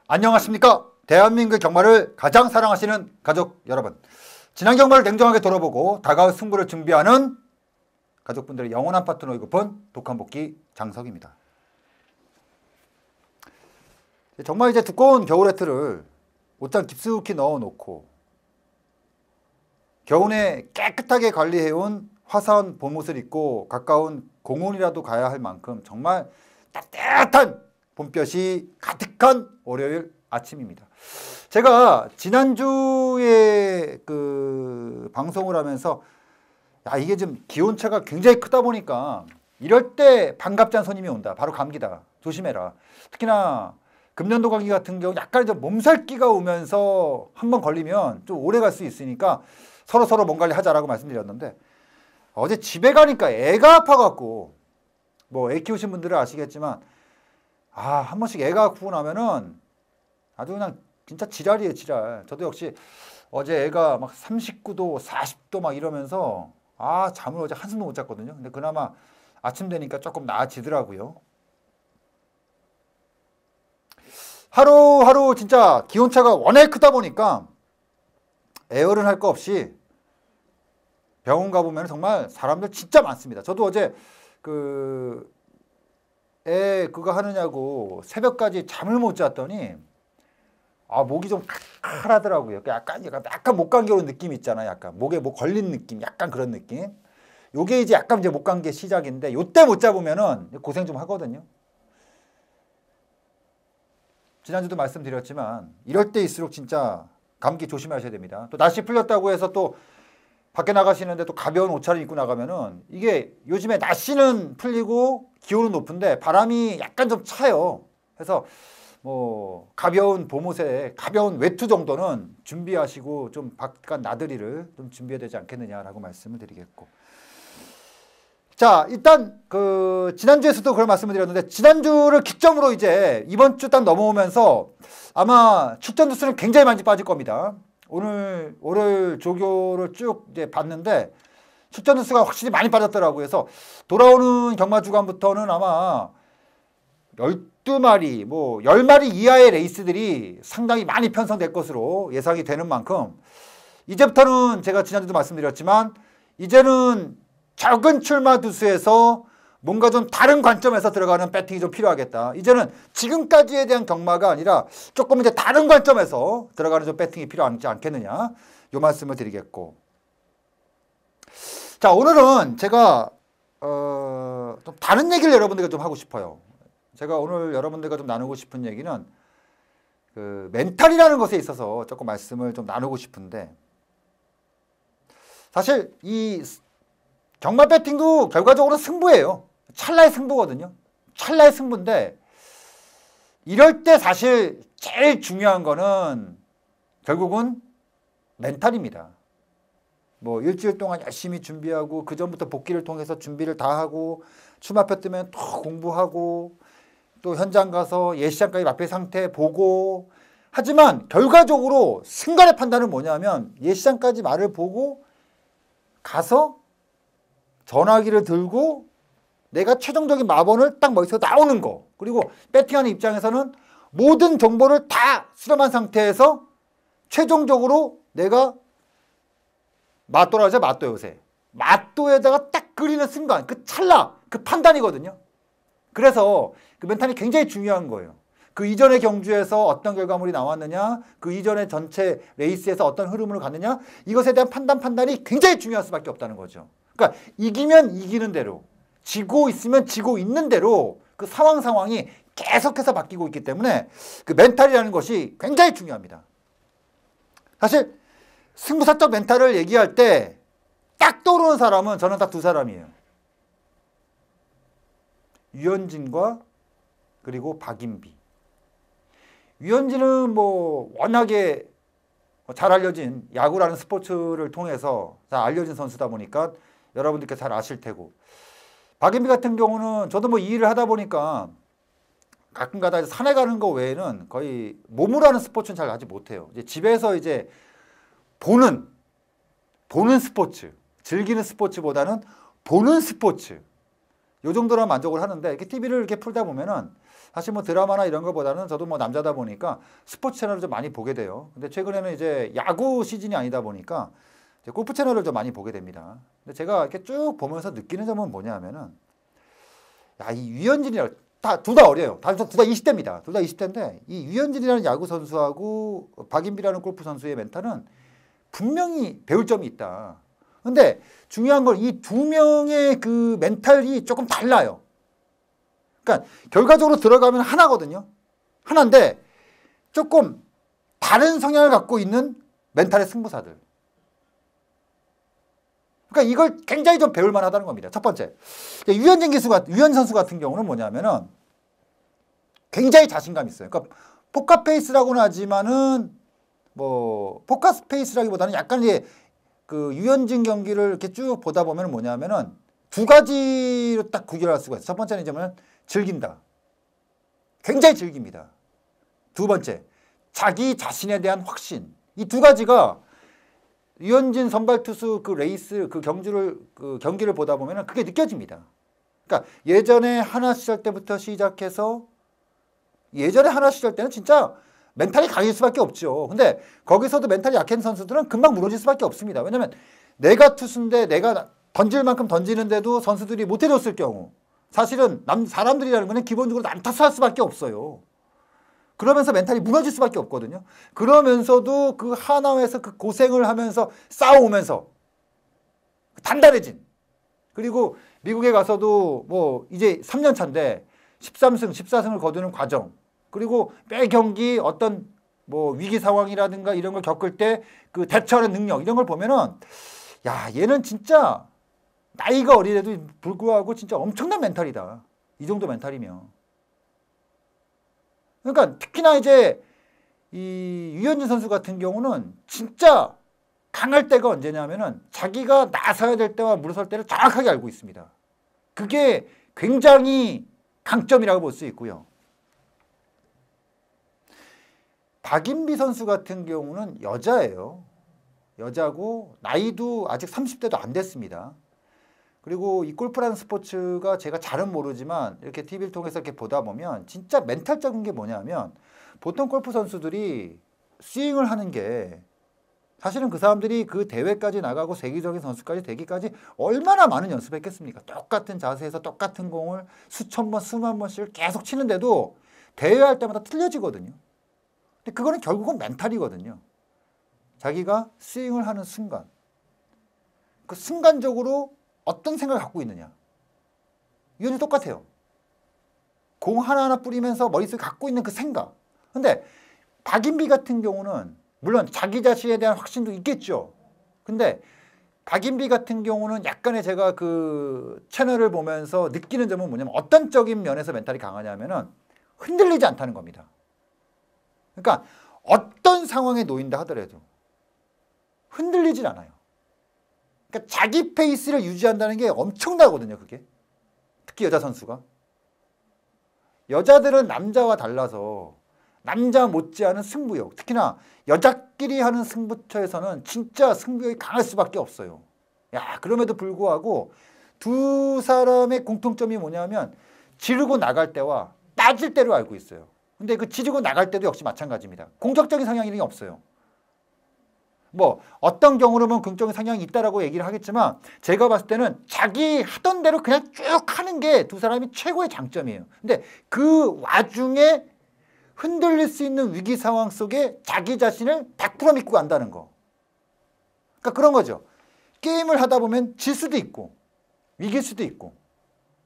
안녕하십니까. 대한민국 경마를 가장 사랑하시는 가족 여러분, 지난 경마를 냉정하게 돌아보고 다가올 승부를 준비하는 가족분들의 영원한 파트너이고픈 독한복귀 장석입니다. 정말 이제 두꺼운 겨울 해트를 옷장 깊숙이 넣어놓고 겨우내 깨끗하게 관리해온 화사한 봄옷을 입고 가까운 공원이라도 가야 할 만큼 정말 따뜻한 봄볕이 가득한 월요일 아침입니다. 제가 지난주에 그 방송을 하면서 이게 좀 기온차가 굉장히 크다 보니까 이럴 때 반갑지 않은 손님이 온다. 바로 감기다. 조심해라. 특히나 금년도 감기 같은 경우 약간 이제 몸살기가 오면서 한번 걸리면 좀 오래 갈 수 있으니까 서로 몸 관리하자라고 말씀드렸는데, 어제 집에 가니까 애가 아파갖고, 뭐 애 키우신 분들은 아시겠지만 한 번씩 애가 아프고 나면은 아주 그냥 진짜 지랄이에요, 지랄. 저도 역시 어제 애가 막 39도 40도 막 이러면서 잠을 어제 한숨도 못 잤거든요. 근데 그나마 아침 되니까 조금 나아지더라고요. 하루하루 진짜 기온차가 워낙 크다 보니까 에어른 할 거 없이 병원 가보면 정말 사람들 진짜 많습니다. 저도 어제 애 그거 하느냐고 새벽까지 잠을 못 잤더니 목이 좀 칼칼하더라고요. 약간 목 감기 오는 느낌 있잖아요. 약간 목에 뭐 걸린 느낌, 약간 그런 느낌. 요게 이제 약간 이제 목 감기 시작인데, 요때 못 잡으면은 고생 좀 하거든요. 지난주도 말씀드렸지만 이럴 때일수록 진짜 감기 조심하셔야 됩니다. 또 날씨 풀렸다고 해서 또 밖에 나가시는데 또 가벼운 옷차림 입고 나가면은, 이게 요즘에 날씨는 풀리고 기온은 높은데 바람이 약간 좀 차요. 그래서 뭐 가벼운 봄옷에 가벼운 외투 정도는 준비하시고 좀 바깥 나들이를 좀 준비해야 되지 않겠느냐라고 말씀을 드리겠고, 자, 일단 지난주에서도 그런 말씀을 드렸는데, 지난주를 기점으로 이제 이번 주 딱 넘어오면서 아마 출전 두수는 굉장히 많이 빠질 겁니다. 오늘 조교를 쭉 이제 봤는데 출전 두수가 확실히 많이 빠졌더라고요. 그래서 돌아오는 경마 주간부터는 아마 12마리, 뭐 10마리 이하의 레이스들이 상당히 많이 편성될 것으로 예상이 되는 만큼, 이제부터는 제가 지난주도 말씀드렸지만 이제는 적은 출마 두수에서 뭔가 좀 다른 관점에서 들어가는 배팅이 좀 필요하겠다. 이제는 지금까지에 대한 경마가 아니라 조금 이제 다른 관점에서 들어가는 좀 배팅이 필요하지 않겠느냐, 요 말씀을 드리겠고, 자, 오늘은 제가 좀 다른 얘기를 여러분들과 좀 하고 싶어요. 제가 오늘 여러분들과 좀 나누고 싶은 얘기는 멘탈이라는 것에 있어서 조금 말씀을 좀 나누고 싶은데, 사실 이 경마 배팅도 결과적으로 승부예요. 찰나의 승부거든요. 찰나의 승부인데, 이럴 때 사실 제일 중요한 거는 결국은 멘탈입니다. 뭐 일주일 동안 열심히 준비하고 그 전부터 복귀를 통해서 준비를 다 하고 출마표 뜨면 또 공부하고 또 현장 가서 예시장까지 마페 상태 보고, 하지만 결과적으로 순간의 판단은 뭐냐면 예시장까지 말을 보고 가서 전화기를 들고 내가 최종적인 마번을 딱 머릿속에 나오는 거, 그리고 배팅하는 입장에서는 모든 정보를 다 수렴한 상태에서 최종적으로 내가 맞도라죠. 맞도 요새 맞도에다가 딱 그리는 순간, 그 찰나, 그 판단이거든요. 그래서 그 멘탈이 굉장히 중요한 거예요. 그 이전의 경주에서 어떤 결과물이 나왔느냐, 그 이전의 전체 레이스에서 어떤 흐름으로 갔느냐, 이것에 대한 판단이 굉장히 중요할 수밖에 없다는 거죠. 그러니까 이기면 이기는 대로, 지고 있으면 지고 있는 대로 그 상황이 계속해서 바뀌고 있기 때문에 그 멘탈이라는 것이 굉장히 중요합니다. 사실 승부사적 멘탈을 얘기할 때 딱 떠오르는 사람은 저는 딱 두 사람이에요. 유현진과 그리고 박인비. 유현진은 뭐 워낙에 잘 알려진 야구라는 스포츠를 통해서 잘 알려진 선수다 보니까 여러분들께 잘 아실 테고, 박인비 같은 경우는 저도 뭐 이 일을 하다 보니까 가끔 가다 산에 가는 거 외에는 거의 몸으로 하는 스포츠는 잘 하지 못해요. 이제 집에서 이제 보는 스포츠, 즐기는 스포츠보다는 보는 스포츠, 요 정도로 만족을 하는데, 이렇게 TV를 이렇게 풀다 보면은 사실 뭐 드라마나 이런 거보다는 저도 뭐 남자다 보니까 스포츠 채널을 좀 많이 보게 돼요. 근데 최근에는 이제 야구 시즌이 아니다 보니까 이제 골프 채널을 좀 많이 보게 됩니다. 근데 제가 이렇게 쭉 보면서 느끼는 점은 뭐냐면은, 야, 이 유현진이라, 둘 다 어려요. 둘 다 20대입니다. 둘 다 20대인데, 이 유현진이라는 야구 선수하고 박인비라는 골프 선수의 멘탈은 분명히 배울 점이 있다. 근데 중요한 건 이 두 명의 그 멘탈이 조금 달라요. 그러니까 결과적으로 들어가면 하나거든요. 하나인데 조금 다른 성향을 갖고 있는 멘탈의 승부사들. 그러니까 이걸 굉장히 좀 배울 만하다는 겁니다. 첫 번째. 유현 선수 같은 경우는 뭐냐면은 굉장히 자신감 있어요. 그러니까 포카페이스라고는 하지만은 뭐 포카페이스라기보다는 약간 이제 그 유현진 경기를 이렇게 쭉 보다 보면 뭐냐면은 두 가지로 딱 구별할 수가 있어요. 첫 번째는 이제 뭐냐면 즐긴다. 굉장히 즐깁니다. 두 번째, 자기 자신에 대한 확신. 이 두 가지가 유현진 선발 투수 그 레이스 그 경기를 보다 보면은 그게 느껴집니다. 그러니까 예전에 하나 시절 때부터 시작해서 예전에 하나 시절 때는 진짜 멘탈이 강할 수밖에 없죠. 근데 거기서도 멘탈이 약한 선수들은 금방 무너질 수밖에 없습니다. 왜냐면 내가 투수인데 내가 던질 만큼 던지는데도 선수들이 못 해줬을 경우 사실은 사람들이라는 거는 기본적으로 남탓할 수밖에 없어요. 그러면서 멘탈이 무너질 수밖에 없거든요. 그러면서도 그 하나에서 그 고생을 하면서 싸우면서 단단해진. 그리고 미국에 가서도 뭐 이제 3년 차인데 13승, 14승을 거두는 과정. 그리고 매 경기 어떤 뭐 위기 상황이라든가 이런 걸 겪을 때 그 대처하는 능력 이런 걸 보면은 야, 얘는 진짜 나이가 어리데도 불구하고 진짜 엄청난 멘탈이다. 이 정도 멘탈이면. 그러니까 특히나 이제 이 유현진 선수 같은 경우는 진짜 강할 때가 언제냐면은 자기가 나서야 될 때와 물러설 때를 정확하게 알고 있습니다. 그게 굉장히 강점이라고 볼 수 있고요. 박인비 선수 같은 경우는 여자예요. 여자고 나이도 아직 30대도 안 됐습니다. 그리고 이 골프라는 스포츠가 제가 잘은 모르지만 이렇게 TV를 통해서 이렇게 보다 보면 진짜 멘탈적인 게 뭐냐면 보통 골프 선수들이 스윙을 하는 게 사실은 그 사람들이 그 대회까지 나가고 세계적인 선수까지 되기까지 얼마나 많은 연습했겠습니까? 똑같은 자세에서 똑같은 공을 수천 번, 수만 번씩 계속 치는데도 대회할 때마다 틀려지거든요. 근데 그거는 결국은 멘탈이거든요. 자기가 스윙을 하는 순간 그 순간적으로 어떤 생각을 갖고 있느냐. 이건 똑같아요. 공 하나하나 뿌리면서 머릿속에 갖고 있는 그 생각. 근데 박인비 같은 경우는 물론 자기 자신에 대한 확신도 있겠죠. 근데 박인비 같은 경우는 약간의 제가 그 채널을 보면서 느끼는 점은 뭐냐면 어떤 적인 면에서 멘탈이 강하냐면은 흔들리지 않다는 겁니다. 그러니까 어떤 상황에 놓인다 하더라도 흔들리질 않아요. 그러니까 자기 페이스를 유지한다는 게 엄청나거든요, 그게. 특히 여자 선수가. 여자들은 남자와 달라서 남자 못지않은 승부욕, 특히나 여자끼리 하는 승부처에서는 진짜 승부욕이 강할 수밖에 없어요. 야, 그럼에도 불구하고 두 사람의 공통점이 뭐냐면 지르고 나갈 때와 빠질 때로 알고 있어요. 근데 그 지르고 나갈 때도 역시 마찬가지입니다. 공격적인 성향이 없어요. 뭐 어떤 경우로는 긍정적인 성향이 있다라고 얘기를 하겠지만 제가 봤을 때는 자기 하던 대로 그냥 쭉 하는 게 두 사람이 최고의 장점이에요. 근데 그 와중에 흔들릴 수 있는 위기 상황 속에 자기 자신을 100% 믿고 간다는 거. 그러니까 그런 거죠. 게임을 하다 보면 질 수도 있고 이길 수도 있고.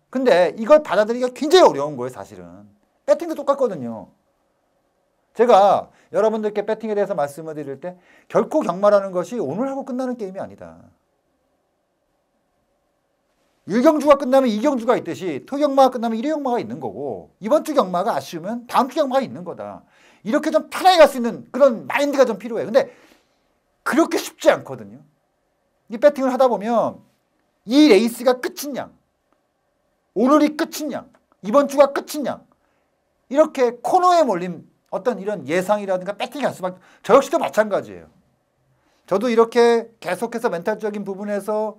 근데 이걸 받아들이기가 굉장히 어려운 거예요, 사실은. 배팅도 똑같거든요. 제가 여러분들께 배팅에 대해서 말씀을 드릴 때 결코 경마라는 것이 오늘 하고 끝나는 게임이 아니다. 1경주가 끝나면 2경주가 있듯이 토경마가 끝나면 1회 경마가 있는 거고 이번 주 경마가 아쉬우면 다음 주 경마가 있는 거다. 이렇게 좀 편하게 갈 수 있는 그런 마인드가 좀 필요해요. 근데 그렇게 쉽지 않거든요. 이 배팅을 하다 보면 이 레이스가 끝인 양, 오늘이 끝인 양, 이번 주가 끝인 양 이렇게 코너에 몰린 어떤 이런 예상이라든가 배팅이 할 수밖에 저 역시도 마찬가지예요. 저도 이렇게 계속해서 멘탈적인 부분에서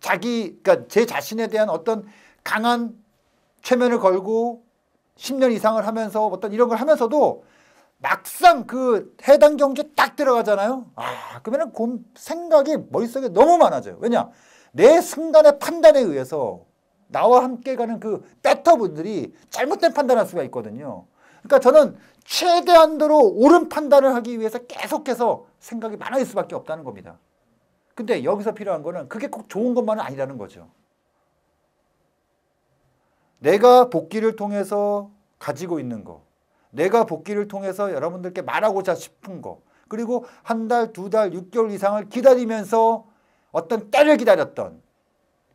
그러니까 제 자신에 대한 어떤 강한 최면을 걸고 10년 이상을 하면서 어떤 이런 걸 하면서도 막상 그 해당 경주에 딱 들어가잖아요. 그러면은 생각이 머릿속에 너무 많아져요. 왜냐? 내 순간의 판단에 의해서 나와 함께 가는 그 배터분들이 잘못된 판단을 할 수가 있거든요. 그러니까 저는 최대한도로 옳은 판단을 하기 위해서 계속해서 생각이 많아질 수밖에 없다는 겁니다. 근데 여기서 필요한 거는 그게 꼭 좋은 것만은 아니라는 거죠. 내가 복귀를 통해서 가지고 있는 거, 내가 복귀를 통해서 여러분들께 말하고자 싶은 거, 그리고 한 달, 두 달, 6개월 이상을 기다리면서 어떤 때를 기다렸던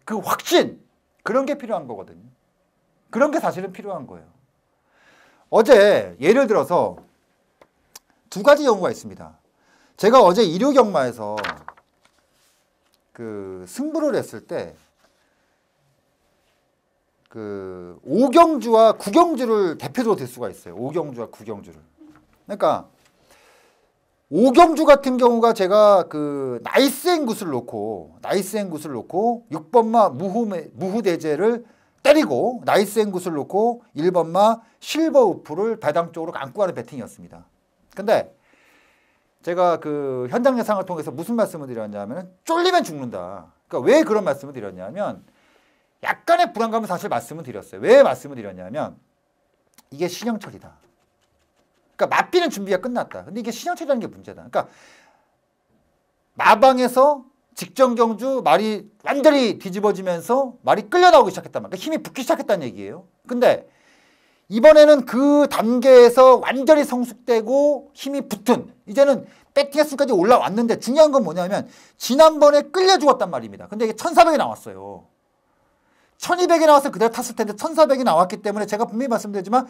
그 확신, 그런 게 필요한 거거든요. 그런 게 사실은 필요한 거예요. 어제 예를 들어서 두 가지 경우가 있습니다. 제가 어제 일요경마에서 그 승부를 했을 때 그 5경주와 9경주를 대표적으로 들 수가 있어요. 5경주와 9경주를. 그러니까 5경주 같은 경우가 제가 그 나이스앤 굿을 놓고 6번마 무후대제를 때리고 나이스앤 굿을 놓고 1번마 실버우프를 배당 쪽으로 안고 가는 배팅이었습니다. 근데 제가 그 현장 예상을 통해서 무슨 말씀을 드렸냐면 쫄리면 죽는다. 그러니까 왜 그런 말씀을 드렸냐면 약간의 불안감을 사실 말씀을 드렸어요. 왜 말씀을 드렸냐면 이게 신형철이다. 그러니까 맞비는 준비가 끝났다. 근데 이게 신형철이라는 게 문제다. 그러니까 마방에서 직전 경주 말이 완전히 뒤집어지면서 말이 끌려 나오기 시작했단 말이에요. 그러니까 힘이 붙기 시작했다는 얘기예요. 근데 이번에는 그 단계에서 완전히 성숙되고 힘이 붙은 이제는 배팅 횟수까지 올라왔는데 중요한 건 뭐냐면 지난번에 끌려 죽었단 말입니다. 근데 이게 1400이 나왔어요. 1200이 나와서 그대로 탔을 텐데 1400이 나왔기 때문에 제가 분명히 말씀드리지만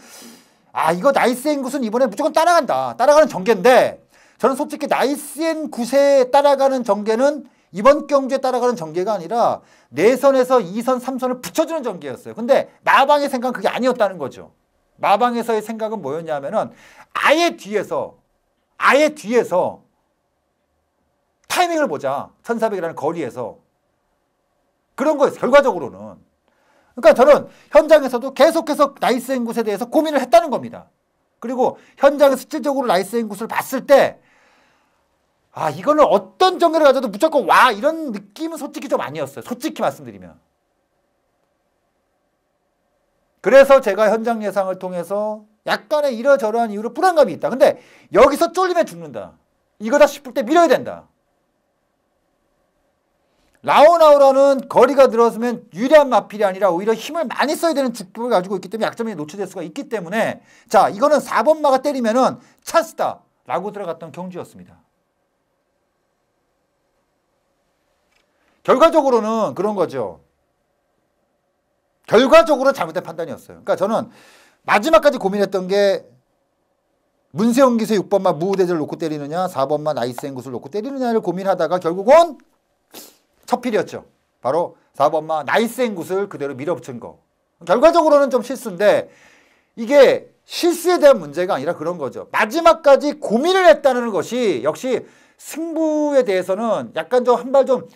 이거 나이스앤 굿은 이번에 무조건 따라간다. 따라가는 전개인데 저는 솔직히 나이스앤 굿에 따라가는 전개는 이번 경주에 따라가는 전개가 아니라 내선에서 2선, 3선을 붙여주는 전개였어요. 근데 마방의 생각은 그게 아니었다는 거죠. 마방에서의 생각은 뭐였냐면은 아예 뒤에서 타이밍을 보자. 1400이라는 거리에서. 그런 거였어요. 결과적으로는. 그러니까 저는 현장에서도 계속해서 나이스앤 굿에 대해서 고민을 했다는 겁니다. 그리고 현장에서 실질적으로 나이스앤 굿을 봤을 때 이거는 어떤 전개를 가져도 무조건 와 이런 느낌은 솔직히 좀 아니었어요. 솔직히 말씀드리면. 그래서 제가 현장 예상을 통해서 약간의 이러저러한 이유로 불안감이 있다. 근데 여기서 쫄리면 죽는다. 이거다 싶을 때 밀어야 된다. 라오나우라는 거리가 늘어서면 유리한 마필이 아니라 오히려 힘을 많이 써야 되는 축구를 가지고 있기 때문에 약점이 노출될 수가 있기 때문에 자 이거는 4번마가 때리면은 찬스다 라고 들어갔던 경주였습니다. 결과적으로는 그런 거죠. 결과적으로 잘못된 판단이었어요. 그러니까 저는 마지막까지 고민했던 게 문세영 기세 6번마 무후대제를 놓고 때리느냐 4번마 나이스앤 굿을 놓고 때리느냐를 고민하다가 결국은 첫 필이었죠. 바로 4번마 나이스앤 굿을 그대로 밀어붙인 거. 결과적으로는 좀 실수인데 이게 실수에 대한 문제가 아니라 그런 거죠. 마지막까지 고민을 했다는 것이 역시 승부에 대해서는 약간 좀 한 발 좀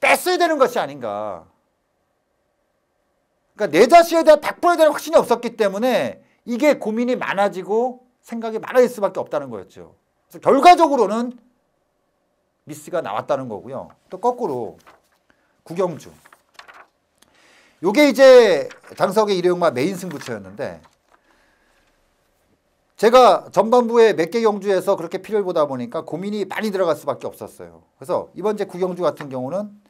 뺐어야 되는 것이 아닌가. 그러니까 내 자신에 대한 100%에 대한 확신이 없었기 때문에 이게 고민이 많아지고 생각이 많아질 수밖에 없다는 거였죠. 그래서 결과적으로는 미스가 나왔다는 거고요. 또 거꾸로 구경주. 요게 이제 장석의 일요용마 메인 승부처였는데 제가 전반부에 몇 개 경주에서 그렇게 피를 보다 보니까 고민이 많이 들어갈 수밖에 없었어요. 그래서 이번 제 구경주 같은 경우는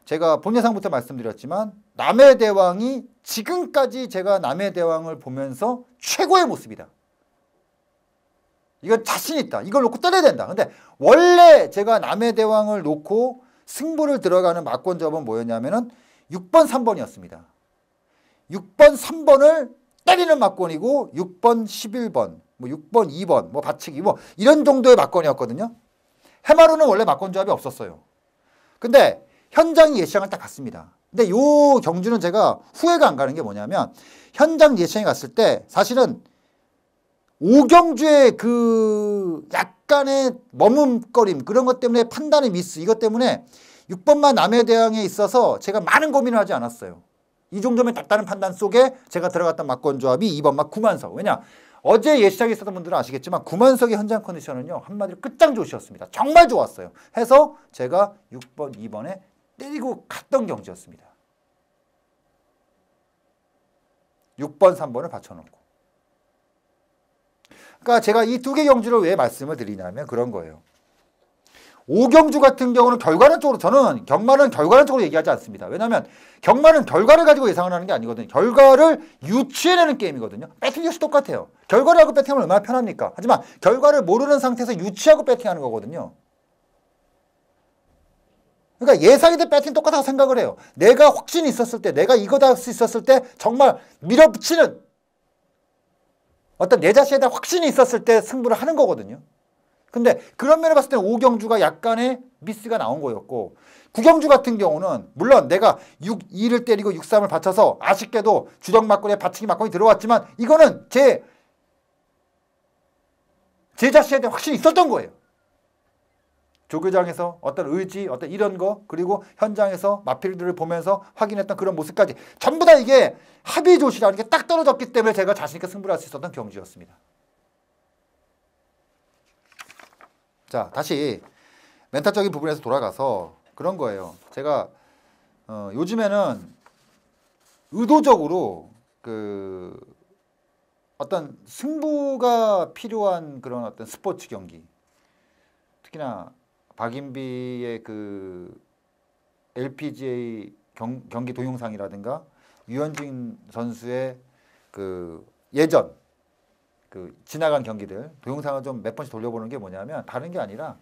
제가 본 예상부터 말씀드렸지만 남해대왕이 지금까지 제가 남해대왕을 보면서 최고의 모습이다. 이건 자신 있다. 이걸 놓고 때려야 된다. 근데 원래 제가 남해대왕을 놓고 승부를 들어가는 막권점은 뭐였냐면은 6번, 3번이었습니다. 6번, 3번을 때리는 막권이고 6번, 11번, 뭐 6번, 2번, 뭐 받치기 뭐 이런 정도의 막권이었거든요. 해마루는 원래 막권 조합이 없었어요. 근데 현장 예시장을 딱 갔습니다. 근데 요 경주는 제가 후회가 안 가는 게 뭐냐면 현장 예시장에 갔을 때 사실은 5경주의 그 약간의 머뭇거림 그런 것 때문에 판단의 미스 이것 때문에 6번마 남해대왕에 있어서 제가 많은 고민을 하지 않았어요. 이 정도면 됐다는 판단 속에 제가 들어갔던 막권 조합이 2번 막 구만석. 왜냐? 어제 예시장에 있었던 분들은 아시겠지만 구만석의 현장 컨디션은요. 한마디로 끝장좋으셨습니다. 정말 좋았어요. 해서 제가 6번, 2번에 때리고 갔던 경지였습니다. 6번, 3번을 받쳐놓고. 그러니까 제가 이 두 개 경주를 왜 말씀을 드리냐면 그런 거예요. 5경주 같은 경우는 결과론적으로 저는 경마는 결과론적으로 얘기하지 않습니다. 왜냐하면 경마는 결과를 가지고 예상을 하는 게 아니거든요. 결과를 유추해내는 게임이거든요. 배팅 역시 똑같아요. 결과를 하고 배팅하면 얼마나 편합니까? 하지만 결과를 모르는 상태에서 유추하고 배팅하는 거거든요. 그러니까 예상이 된 배팅 똑같다고 생각을 해요. 내가 확신이 있었을 때, 내가 이거다 할 수 있었을 때 정말 밀어붙이는 어떤 내 자신에 대한 확신이 있었을 때 승부를 하는 거거든요. 근데 그런 면을 봤을 때 5경주가 약간의 미스가 나온 거였고 9경주 같은 경우는 물론 내가 6-2를 때리고 6-3을 받쳐서 아쉽게도 주력 막권에 받치기 막권이 들어왔지만 이거는 제 자신에 대한 확신이 있었던 거예요. 조교장에서 어떤 의지, 어떤 이런 거 그리고 현장에서 마필들을 보면서 확인했던 그런 모습까지 전부 다 이게 합의조시라는 게 딱 떨어졌기 때문에 제가 자신 있게 승부를 할 수 있었던 경주였습니다. 자, 다시 멘탈적인 부분에서 돌아가서 그런 거예요. 제가 요즘에는 의도적으로 그 어떤 승부가 필요한 그런 어떤 스포츠 경기, 특히나 박인비의 그 LPGA 경기 동영상이라든가 유현진 선수의 그 예전 그 지나간 경기들 동영상을 좀 몇 번씩 돌려보는 게 뭐냐면 다른 게 아니라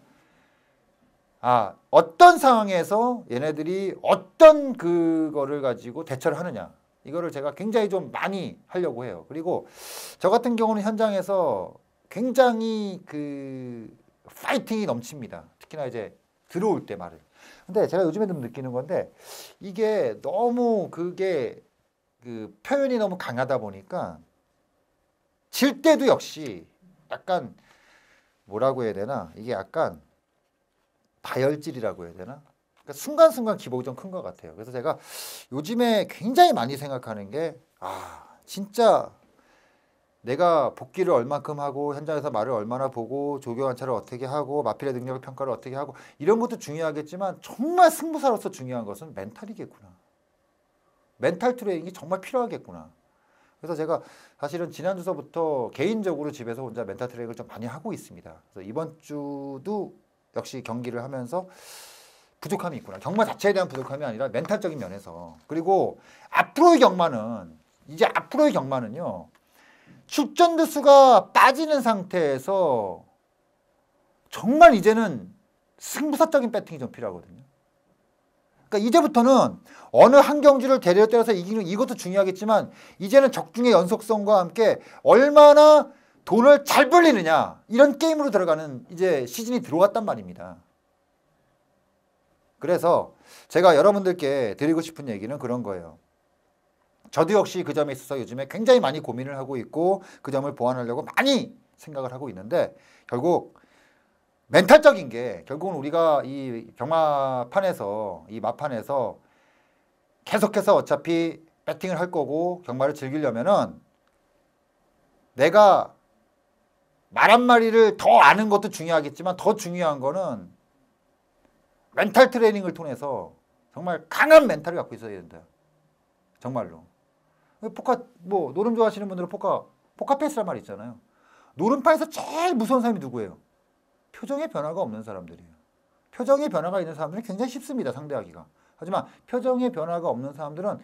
어떤 상황에서 얘네들이 어떤 그거를 가지고 대처를 하느냐 이거를 제가 굉장히 좀 많이 하려고 해요. 그리고 저 같은 경우는 현장에서 굉장히 그 파이팅이 넘칩니다. 특히나 이제 들어올 때 말을. 근데 제가 요즘에 좀 느끼는 건데 이게 너무 그게 그 표현이 너무 강하다 보니까 질 때도 역시 약간 뭐라고 해야 되나 이게 약간 다혈질이라고 해야 되나 그러니까 순간순간 기복이 좀 큰 것 같아요. 그래서 제가 요즘에 굉장히 많이 생각하는 게 진짜 내가 복귀를 얼만큼 하고 현장에서 말을 얼마나 보고 조교관찰을 어떻게 하고 마필의 능력을 평가를 어떻게 하고 이런 것도 중요하겠지만 정말 승부사로서 중요한 것은 멘탈이겠구나. 멘탈 트레이닝이 정말 필요하겠구나. 그래서 제가 사실은 지난주서부터 개인적으로 집에서 혼자 멘탈 트레이닝을 좀 많이 하고 있습니다. 그래서 이번 주도 역시 경기를 하면서 부족함이 있구나. 경마 자체에 대한 부족함이 아니라 멘탈적인 면에서. 그리고 앞으로의 경마는요. 출전대 수가 빠지는 상태에서 정말 이제는 승부사적인 배팅이 좀 필요하거든요. 그러니까 이제부터는 어느 한 경주를 때려서 이기는 이것도 중요하겠지만 이제는 적중의 연속성과 함께 얼마나 돈을 잘 벌리느냐 이런 게임으로 들어가는 이제 시즌이 들어왔단 말입니다. 그래서 제가 여러분들께 드리고 싶은 얘기는 그런 거예요. 저도 역시 그 점에 있어서 요즘에 굉장히 많이 고민을 하고 있고 그 점을 보완하려고 많이 생각을 하고 있는데 결국 멘탈적인 게 결국은 우리가 이 경마판에서 이 마판에서 계속해서 어차피 배팅을 할 거고 경마를 즐기려면은 내가 말 한마디를 더 아는 것도 중요하겠지만 더 중요한 거는 멘탈 트레이닝을 통해서 정말 강한 멘탈을 갖고 있어야 된다. 정말로. 포카 뭐 노름 좋아하시는 분들은 포카페이스란 말이 있잖아요. 노름판에서 제일 무서운 사람이 누구예요? 표정의 변화가 없는 사람들이에요. 표정의 변화가 있는 사람들은 굉장히 쉽습니다. 상대하기가. 하지만 표정의 변화가 없는 사람들은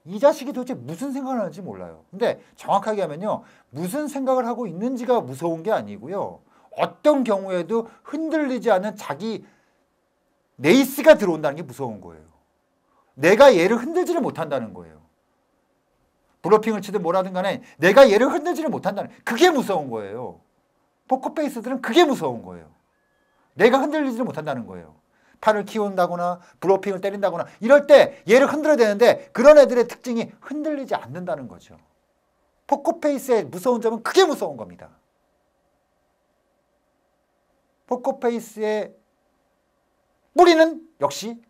이 자식이 도대체 무슨 생각을 하는지 몰라요. 근데 정확하게 하면요. 무슨 생각을 하고 있는지가 무서운 게 아니고요. 어떤 경우에도 흔들리지 않는 자기 네이스가 들어온다는 게 무서운 거예요. 내가 얘를 흔들지를 못한다는 거예요. 블러핑을 치든 뭐라든 간에 내가 얘를 흔들지를 못한다는 그게 무서운 거예요. 포커페이스들은 그게 무서운 거예요. 내가 흔들리지를 못한다는 거예요. 팔을 키운다거나 블러핑을 때린다거나 이럴 때 얘를 흔들어야 되는데 그런 애들의 특징이 흔들리지 않는다는 거죠. 포커페이스의 무서운 점은 그게 무서운 겁니다. 포커페이스의 뿌리는 역시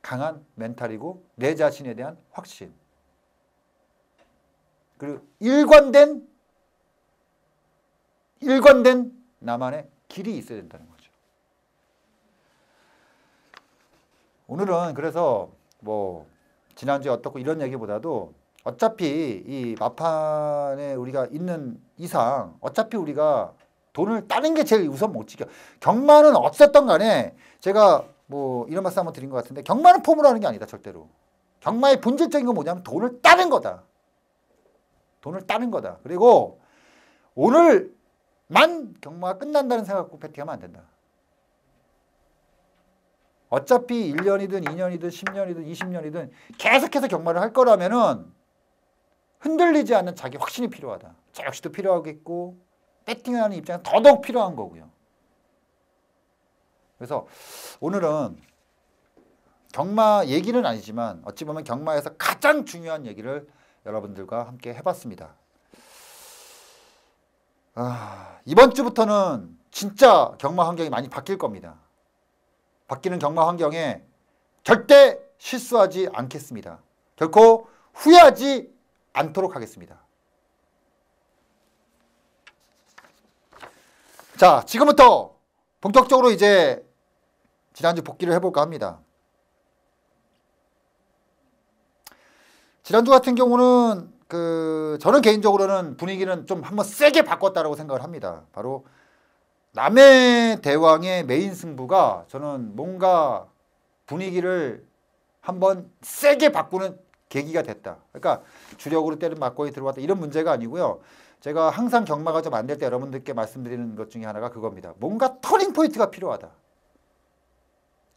강한 멘탈이고 내 자신에 대한 확신. 그리고 일관된 나만의 길이 있어야 된다는 거죠. 오늘은 그래서 뭐 지난주에 어떻고 이런 얘기보다도 어차피 이 마판에 우리가 있는 이상 어차피 우리가 돈을 따는 게 제일 우선 못 지켜. 경마는 어쨌든 간에 제가 뭐 이런 말씀 한번 드린 것 같은데 경마는 폼으로 하는 게 아니다 절대로. 경마의 본질적인 건 뭐냐면 돈을 따는 거다. 돈을 따는 거다. 그리고 오늘만 경마가 끝난다는 생각 갖고 배팅하면 안 된다. 어차피 1년이든 2년이든 10년이든 20년이든 계속해서 경마를 할 거라면은 흔들리지 않는 자기 확신이 필요하다. 저 역시도 필요하겠고 배팅하는 입장에서 더더욱 필요한 거고요. 그래서 오늘은 경마 얘기는 아니지만 어찌 보면 경마에서 가장 중요한 얘기를 여러분들과 함께 해봤습니다. 이번 주부터는 진짜 경마 환경이 많이 바뀔 겁니다. 바뀌는 경마 환경에 절대 실수하지 않겠습니다. 결코 후회하지 않도록 하겠습니다. 자, 지금부터 본격적으로 이제 지난주 복귀를 해볼까 합니다. 지난주 같은 경우는 저는 개인적으로는 분위기는 좀 한번 세게 바꿨다라고 생각을 합니다. 바로 남해 대왕의 메인 승부가 저는 뭔가 분위기를 한번 세게 바꾸는 계기가 됐다. 그러니까 주력으로 때는 막고에 들어왔다 이런 문제가 아니고요. 제가 항상 경마가 좀 안 될 때 여러분들께 말씀드리는 것 중에 하나가 그겁니다. 뭔가 터닝 포인트가 필요하다.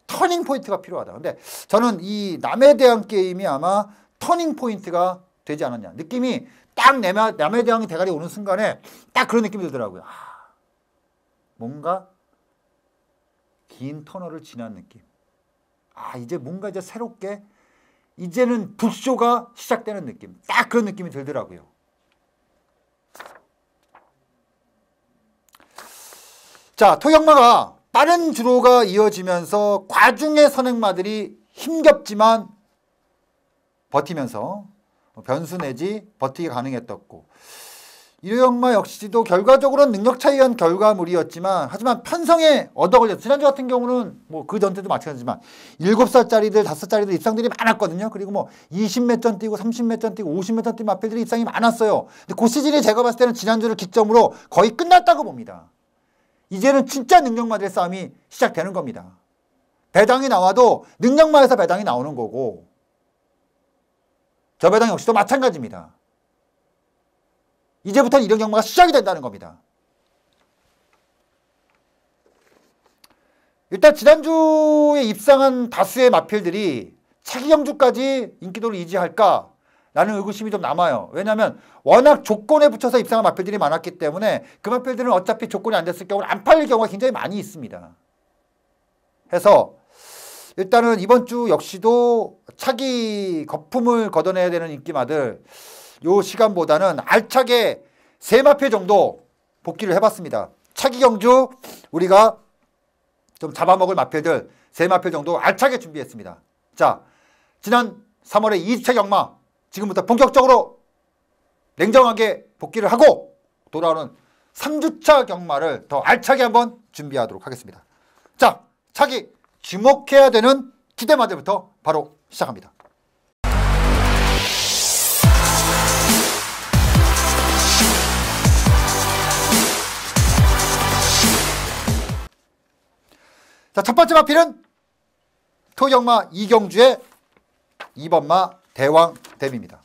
터닝 포인트가 필요하다. 근데 저는 이 남해 대왕 게임이 아마 터닝 포인트가 되지 않았냐. 느낌이 딱 남해 대왕이 대가리 오는 순간에 딱 그런 느낌이 들더라고요. 뭔가 긴 터널을 지난 느낌. 이제 뭔가 이제 새롭게 이제는 북쇼가 시작되는 느낌. 딱 그런 느낌이 들더라고요. 자, 토경마가 빠른 주로가 이어지면서 과중의 선행마들이 힘겹지만 버티면서 변수 내지 버티기 가능했었고 이료경마 역시도 결과적으로는 능력 차이에 의한 결과물이었지만 하지만 편성에 얻어 걸렸어요. 지난주 같은 경우는 뭐 그 전때도 마찬가지지만 7살짜리들 5살짜리들 입상들이 많았거든요. 그리고 뭐 20 몇 전 뛰고 30 몇 전 뛰고 50 몇 전 뛰는 마필들이 입상이 많았어요. 근데 그 시즌이 제가 봤을 때는 지난주를 기점으로 거의 끝났다고 봅니다. 이제는 진짜 능력마들의 싸움이 시작되는 겁니다. 배당이 나와도 능력마에서 배당이 나오는 거고 저 배당 역시도 마찬가지입니다. 이제부터는 이런 경마가 시작이 된다는 겁니다. 일단 지난주에 입상한 다수의 마필들이 차기 경주까지 인기도를 유지할까? 라는 의구심이 좀 남아요. 왜냐하면 워낙 조건에 붙여서 입상한 마필들이 많았기 때문에 그 마필들은 어차피 조건이 안 됐을 경우는 안 팔릴 경우가 굉장히 많이 있습니다. 해서 일단은 이번 주 역시도 차기 거품을 걷어내야 되는 인기마들 요 시간보다는 알차게 3마필 정도 복귀를 해봤습니다. 차기 경주 우리가 좀 잡아먹을 마필들 3마필 정도 알차게 준비했습니다. 자, 지난 3월의 2차 경마 지금부터 본격적으로 냉정하게 복귀를 하고 돌아오는 3주차 경마를 더 알차게 한번 준비하도록 하겠습니다. 자, 차기 주목해야 되는 기대마들부터 바로 시작합니다. 자, 첫 번째 마필은 토경마 이경주의 2번마 대왕 대비입니다.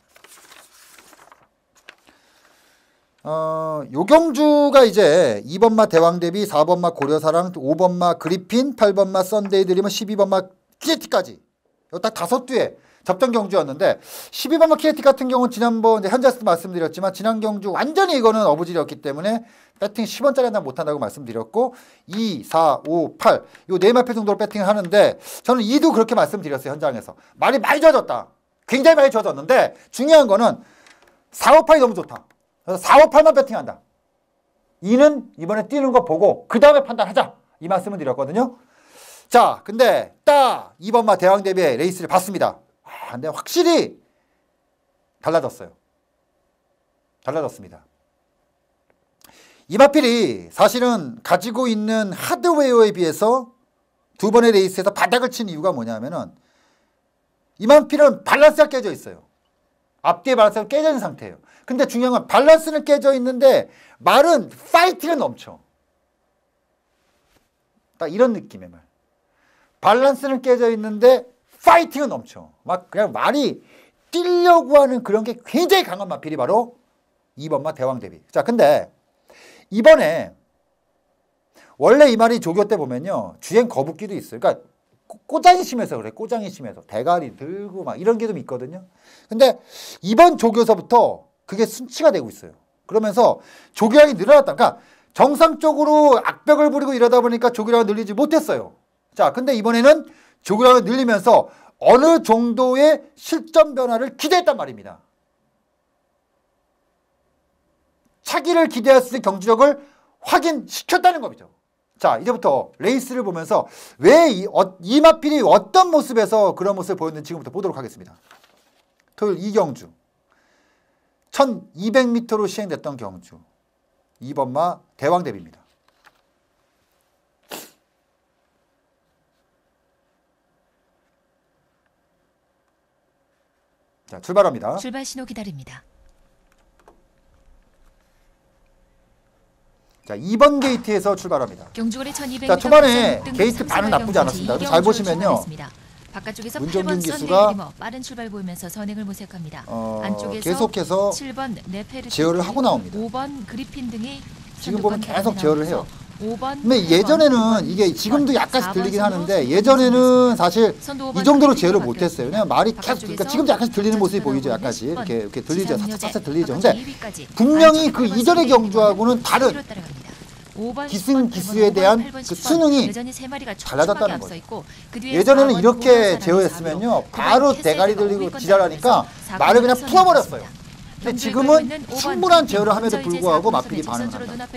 요경주가 이제 2번마 대왕 대비, 4번마 고려사랑, 5번마 그리핀, 8번마 썬데이 드리머, 12번마 키에티까지 딱 5두의 접전 경주였는데 12번마 키에티 같은 경우는 지난번 현지에서도 말씀드렸지만 지난 경주 완전히 이거는 어부질이었기 때문에 배팅 10원짜리 한단 못한다고 말씀드렸고 2, 4, 5, 8 요 4마필 정도로 배팅을 하는데 저는 2도 그렇게 말씀드렸어요. 현장에서 말이 많이 좋아졌다. 굉장히 많이 좋아졌는데 중요한 거는 4, 5, 8이 너무 좋다. 그래서 4, 5, 8만 배팅한다. 2는 이번에 뛰는 거 보고 그 다음에 판단하자. 이 말씀을 드렸거든요. 자, 근데 딱 2번마 대왕 대비의 레이스를 봤습니다. 근데 확실히 달라졌어요. 달라졌습니다. 이마필이 사실은 가지고 있는 하드웨어에 비해서 두 번의 레이스에서 바닥을 친 이유가 뭐냐면은 이마필은 밸런스가 깨져 있어요. 앞뒤의 밸런스가 깨져 있는 상태예요. 근데 중요한 건 밸런스는 깨져 있는데 말은 파이팅은 넘쳐. 딱 이런 느낌의 말. 밸런스는 깨져 있는데 파이팅은 넘쳐. 막 그냥 말이 뛰려고 하는 그런 게 굉장히 강한 마필이 바로 2번마 대왕 대비. 자, 근데 이번에 원래 이 말이 조교 때 보면요. 주행 거북기도 있어요. 그러니까 꼬장이 심해서 그래. 꼬장이 심해서. 대가리 들고 막 이런 게 좀 있거든요. 근데 이번 조교서부터 그게 순치가 되고 있어요. 그러면서 조교량이 늘어났다. 그러니까 정상적으로 악벽을 부리고 이러다 보니까 조교량을 늘리지 못했어요. 자, 근데 이번에는 조교량을 늘리면서 어느 정도의 실전 변화를 기대했단 말입니다. 차기를 기대할 수 있는 경주력을 확인시켰다는 겁니다. 자, 이제부터 레이스를 보면서 왜 이마필이 어떤 모습에서 그런 모습을 보였는지 지금부터 보도록 하겠습니다. 토요일 2경주 1200m로 시행됐던 경주 2번마 대왕 대비입니다. 자, 출발합니다. 출발 신호 기다립니다. 자, 2번 게이트에서 출발합니다. 경주거리 1200m. 자, 초반에 게이트 반은 나쁘지 않았습니다. 잘 보시면요. 바깥쪽에서 문정균 8번 기수가 썬데이 빠른 출발 보이면서 선행을 모색합니다. 안쪽에서 계속해서 7번 네페르 제어를 하고 나옵니다. 5번 그리핀 등이 지금 보면 계속 제어를 해요. 5번, 근데 예전에는 이게 지금도 약간씩 들리긴 하는데 예전에는 사실 이 정도로 제어를 못했어요. 그냥 말이 계속 그러니까 지금도 약간씩 들리는 모습이 보이죠. 약간씩 이렇게 들리죠. 살짝 들리죠. 근데 분명히 그 이전의 경주하고는 다른 기승기수에 대한 그 수능이 달라졌다는 거죠. 예전에는 이렇게 제어했으면요 바로 대가리 들리고 지랄하니까 말을 그냥 풀어버렸어요. 근데 지금은 충분한 제어를 함에도 불구하고 마필이 반응을 한다.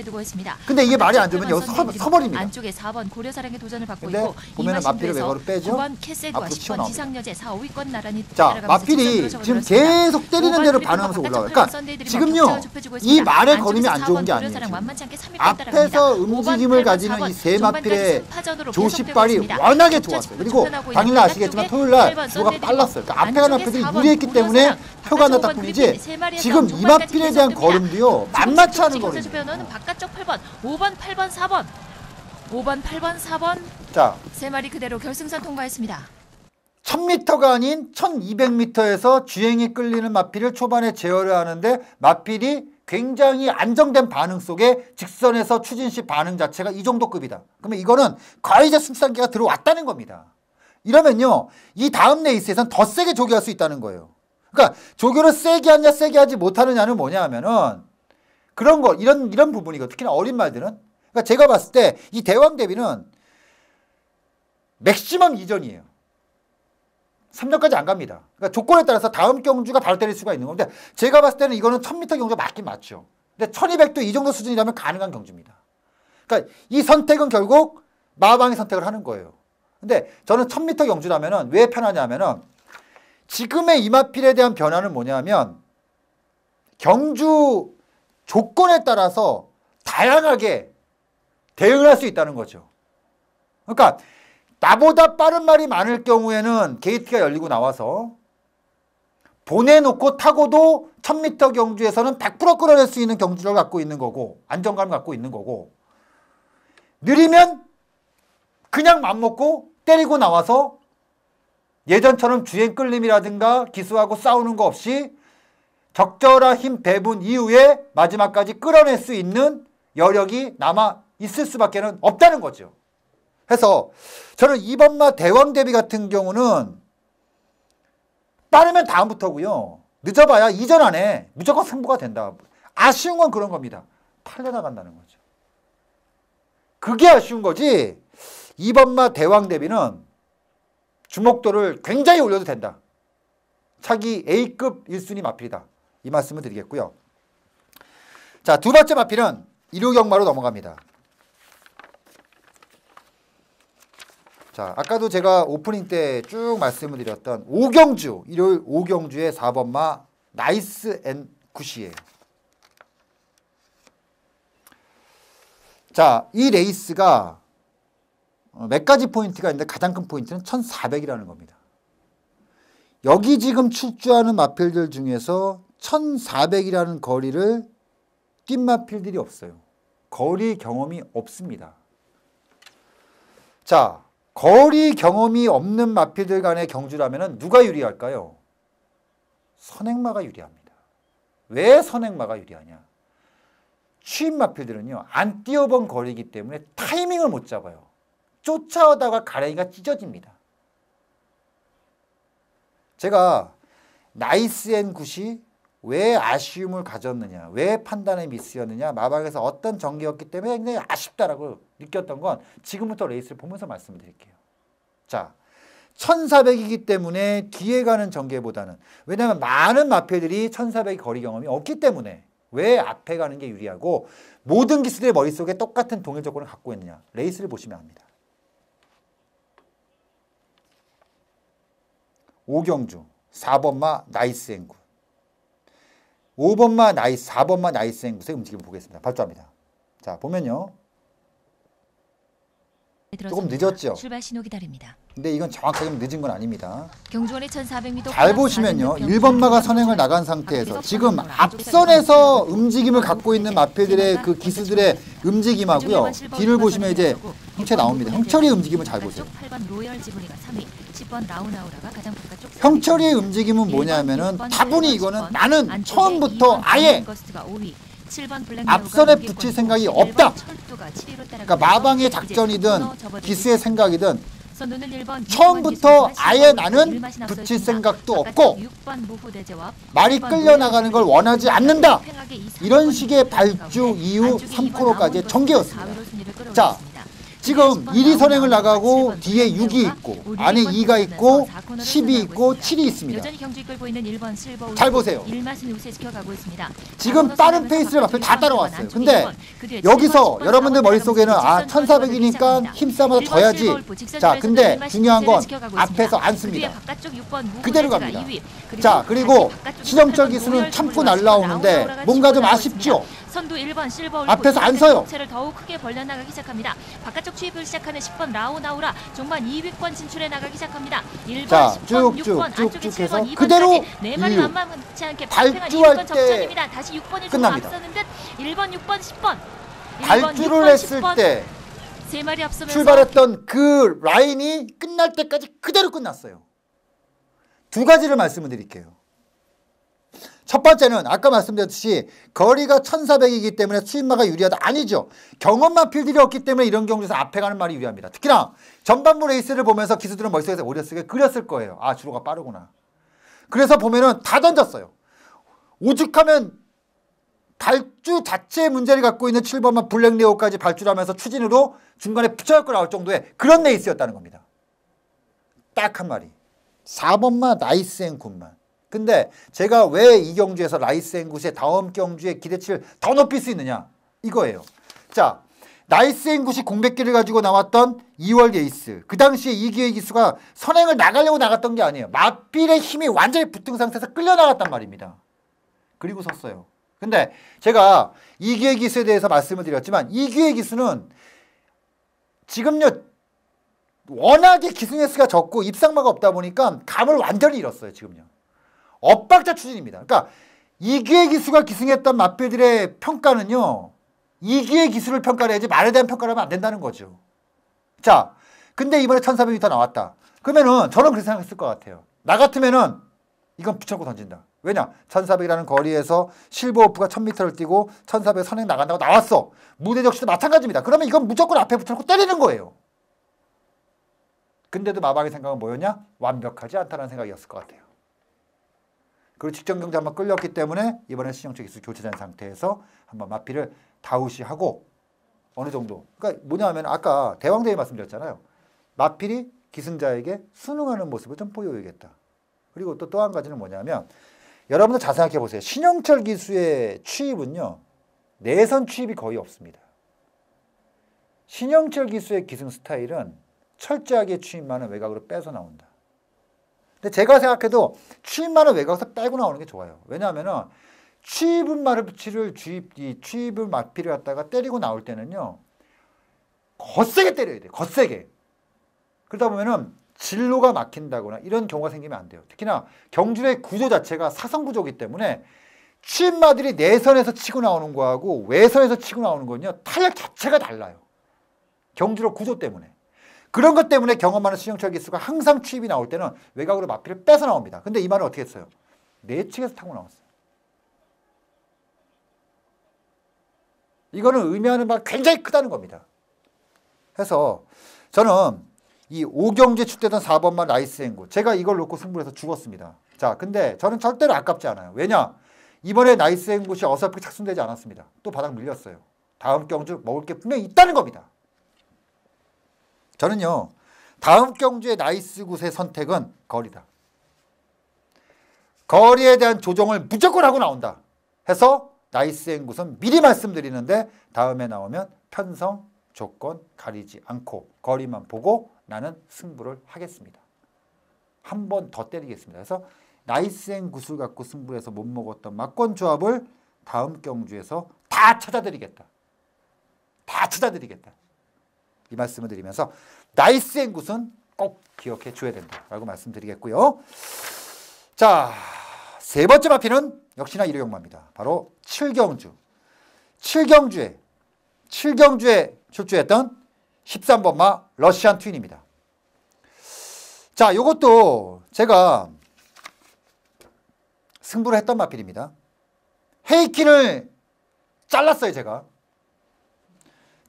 근데 이게 말이 안 되면 여기서 서버립니다. 안쪽에 4번 고려사랑의 도전을 받고 근데 있고 보면은 마필을 외곽으로 빼죠. 9번 캐세드와 10번 지상여제 4, 5위권 나란히 자, 마필이 지금 계속 때리는 대로 반응하면서 올라가요. 그러니까 지금요 이 말의 걸음이 안 좋은 게 아니에요. 앞에서 움직임을 가지는 이 세 마필의 조시발이 워낙에 좋았어요. 그리고 당일날 아시겠지만 토요일날 주가 빨랐어요. 그러니까 앞에 가는 마필들이 유리했기 때문에 표가 안 났다 뿐이지 지금 이마필에 대한 걸음도요 만만치 않은 걸음이에요. 바깥쪽 8번 5번 8번 4번 5번 8번 4번 자, 세 마리 그대로 결승선 통과했습니다. 1000m가 아닌 1200m에서 주행이 끌리는 마필을 초반에 제어를 하는데 마필이 굉장히 안정된 반응 속에 직선에서 추진 시 반응 자체가 이 정도 급이다. 그러면 이거는 거의 이제 승산기가 들어왔다는 겁니다. 이러면요 이 다음 레이스에선 더 세게 조교할 수 있다는 거예요. 그러니까 조교를 세게 하냐 세게 하지 못하느냐는 뭐냐 하면은 그런 거 이런 부분이고 특히나 어린 말들은 그러니까 제가 봤을 때 이 대왕 대비는 맥시멈 2전이에요. 3전까지 안 갑니다. 그러니까 조건에 따라서 다음 경주가 바로 때릴 수가 있는 건데 제가 봤을 때는 이거는 1000m 경주가 맞긴 맞죠. 근데 1200도 이 정도 수준이라면 가능한 경주입니다. 그러니까 이 선택은 결국 마방의 선택을 하는 거예요. 근데 저는 1000m 경주라면은 왜 편하냐면은 지금의 이마필에 대한 변화는 뭐냐면 경주 조건에 따라서 다양하게 대응을 할 수 있다는 거죠. 그러니까 나보다 빠른 말이 많을 경우에는 게이트가 열리고 나와서 보내놓고 타고도 1000m 경주에서는 100% 끌어낼 수 있는 경주력을 갖고 있는 거고 안정감을 갖고 있는 거고 느리면 그냥 맘먹고 때리고 나와서 예전처럼 주행 끌림이라든가 기수하고 싸우는 거 없이 적절한 힘 배분 이후에 마지막까지 끌어낼 수 있는 여력이 남아 있을 수밖에 없다는 거죠. 해서 저는 2번마 대왕 대비 같은 경우는 빠르면 다음부터고요. 늦어봐야 이전 안에 무조건 승부가 된다. 아쉬운 건 그런 겁니다. 팔려나간다는 거죠. 그게 아쉬운 거지 2번마 대왕 대비는 주목도를 굉장히 올려도 된다. 차기 A급 1순위 마필이다. 이 말씀을 드리겠고요. 자, 두 번째 마필은 일요경마로 넘어갑니다. 자, 아까도 제가 오프닝 때 쭉 말씀을 드렸던 오경주, 일요일 오경주의 4번마 나이스 앤 굿이에요. 자, 이 레이스가 몇 가지 포인트가 있는데 가장 큰 포인트는 1400이라는 겁니다. 여기 지금 출주하는 마필들 중에서 1400이라는 거리를 뛴 마필들이 없어요. 거리 경험이 없습니다. 자, 거리 경험이 없는 마필들 간의 경주라면 누가 유리할까요? 선행마가 유리합니다. 왜 선행마가 유리하냐? 취입 마필들은요, 안 뛰어본 거리이기 때문에 타이밍을 못 잡아요. 쫓아오다가 가랭이가 찢어집니다. 제가 나이스 앤 굿이 왜 아쉬움을 가졌느냐, 왜 판단의 미스였느냐, 마방에서 어떤 전개였기 때문에 굉장히 아쉽다라고 느꼈던 건 지금부터 레이스를 보면서 말씀드릴게요. 자, 1400이기 때문에 뒤에 가는 전개보다는, 왜냐하면 많은 마필들이 1400 거리 경험이 없기 때문에 왜 앞에 가는 게 유리하고 모든 기수들의 머릿속에 똑같은 동일 조건을 갖고 있느냐, 레이스를 보시면 압니다. 오경주 4번마 나이스 앤 굿, 5번마 나이스, 4번마 나이스 앤 굿의 움직임을 보겠습니다. 발주합니다. 자, 보면요, 조금 늦었죠? 출발 신호 기다립니다. 근데 이건 정확하게 늦은 건 아닙니다. 경주원의 1400m 잘 보시면요, 1번마가 선행을 나간 상태에서 지금 앞선에서 움직임을 갖고 있는 마필들의 그 기수들의 움직임하고요, 뒤를 보시면 이제 형철이 나옵니다. 형철이의 움직임을 잘 보세요. 8번 로열 지브리가 3위, 10번 라우나우라가 가장 바깥쪽. 형철이의 움직임은 뭐냐면은 다분히 이거는 나는 처음부터 아예 앞선에 붙일 생각이 없다. 그러니까 마방의 작전이든 기수의 생각이든 처음부터 아예 나는 붙일 생각도 없고 말이 끌려나가는 걸 원하지 않는다. 이런 식의 발주 이후 3코너까지의 전개였습니다. 자, 지금 1위 선행을 나가고 뒤에 6이 있고 안에 2가 있고 10이 있고 7이 있습니다. 잘 보세요. 지금 빠른 페이스를 앞에 다 따라왔어요. 근데 여기서 여러분들 머릿속에는 1400이니까 힘싸움을 져야지. 자, 근데 중요한 건 앞에서 안 씁니다. 그대로 갑니다. 자, 그리고 신영철 기수는 참고 날라오는데 뭔가 좀 아쉽죠? 선두 1번 실버 앞에서 안 서요. 체를 더욱 크게 벌려나가기 시작합니다. 바깥쪽 추입을 시작하는 10번 라우나우라 종반 2위권 진출해 나가기 시작합니다. 1번, 자, 10번, 쭉쭉 6번, 안쪽에 쭉쭉 해서 7번, 2번까지 그대로 네 마리 만만치 않게 발주할 때 적전입니다. 다시 6번을 끝납니다. 앞서는 듯 1번, 6번, 10번. 1번, 발주를 6번, 했을 10번. 때 세 마리 앞서면서 출발했던 그 라인이 끝날 때까지 그대로 끝났어요. 두 가지를 말씀을 드릴게요. 첫 번째는 아까 말씀드렸듯이 거리가 1400이기 때문에 수입마가 유리하다. 아니죠. 경험 마필들이 없기 때문에 이런 경우에서 앞에 가는 말이 유리합니다. 특히나 전반부 레이스를 보면서 기수들은 머릿속에서 머릿속에 그렸을 거예요. 아, 주로가 빠르구나. 그래서 보면은 다 던졌어요. 오죽하면 발주 자체의 문제를 갖고 있는 7번만 블랙레오까지 발주를 하면서 추진으로 중간에 붙여갖고 나올 정도의 그런 레이스였다는 겁니다. 딱 한 마리. 4번만 나이스 앤 굿만. 근데 제가 왜 이 경주에서 나이스 앤 굿의 다음 경주의 기대치를 더 높일 수 있느냐, 이거예요. 자, 나이스 앤 굿이 공백기를 가지고 나왔던 2월 레이스, 그 당시에 이기의 기수가 선행을 나가려고 나갔던 게 아니에요. 마필의 힘이 완전히 붙은 상태에서 끌려나갔단 말입니다. 그리고 섰어요. 근데 제가 이기의 기수에 대해서 말씀을 드렸지만 이기의 기수는 지금요 워낙에 기승 횟수가 적고 입상마가 없다 보니까 감을 완전히 잃었어요. 지금요 엇박자 추진입니다. 그러니까 이기의 기수가 기승했던 마필들의 평가는요, 이기의 기수를 평가를 해야지 말에 대한 평가를 하면 안 된다는 거죠. 자, 근데 이번에 1400m 나왔다. 그러면은 저는 그렇게 생각했을 것 같아요. 나 같으면은 이건 붙여놓고 던진다. 왜냐? 1400이라는 거리에서 실버오프가 1000m를 뛰고 1400 선행 나간다고 나왔어. 무대 적시도 마찬가지입니다. 그러면 이건 무조건 앞에 붙여놓고 때리는 거예요. 근데도 마방의 생각은 뭐였냐? 완벽하지 않다는 생각이었을 것 같아요. 그리고 직전 경제 한번 끌렸기 때문에 이번에 신영철 기수 교체된 상태에서 한번 마필을 다우시하고 어느 정도. 그러니까 뭐냐면 아까 대왕대회 말씀드렸잖아요. 마필이 기승자에게 순응하는 모습을 좀 보여야겠다. 그리고 또 한 가지는 뭐냐면 여러분들 잘 생각해 보세요. 신영철 기수의 취입은요, 내선 취입이 거의 없습니다. 신영철 기수의 기승 스타일은 철저하게 추임만은 외곽으로 빼서 나온다. 근데 제가 생각해도 추임만은 외곽에서 빼고 나오는 게 좋아요. 왜냐하면은 추입은 마피를 추입을 마피를 갖다가 때리고 나올 때는요, 거세게 때려야 돼. 거세게. 그러다 보면은 진로가 막힌다거나 이런 경우가 생기면 안 돼요. 특히나 경주의 구조 자체가 사선 구조이기 때문에 추임마들이 내선에서 치고 나오는 거하고 외선에서 치고 나오는 건요, 탄력 자체가 달라요. 경주로 구조 때문에. 그런 것 때문에 경험 많은 신영철 기수가 항상 추입이 나올 때는 외곽으로 마피를 빼서 나옵니다. 근데 이 말은 어떻게 했어요? 내측에서 타고 나왔어요. 이거는 의미하는 바가 굉장히 크다는 겁니다. 해서 저는 이 오경주에 출제된 4번만 나이스 앵구, 제가 이걸 놓고 승부를 해서 죽었습니다. 자, 근데 저는 절대로 아깝지 않아요. 왜냐? 이번에 나이스 앵굿이 어설프게 착순되지 않았습니다. 또 바닥 밀렸어요. 다음 경주 먹을 게 분명히 있다는 겁니다. 저는요, 다음 경주의 나이스 굿의 선택은 거리다. 거리에 대한 조정을 무조건 하고 나온다 해서 나이스 앵굿은 미리 말씀드리는데 다음에 나오면 편성, 조건 가리지 않고 거리만 보고 나는 승부를 하겠습니다. 한 번 더 때리겠습니다. 그래서 나이스 앵굿을 갖고 승부해서 못 먹었던 막권 조합을 다음 경주에서 다 찾아드리겠다. 다 찾아드리겠다. 이 말씀을 드리면서 나이스 앵굿은 꼭 기억해 줘야 된다라고 말씀드리겠고요. 자, 세 번째 마피는 역시나 이로영마입니다. 바로 7경주. 7경주에 출주했던 13번마 러시안 트윈입니다. 자, 요것도 제가 승부를 했던 마필입니다. 헤이킨을 잘랐어요, 제가.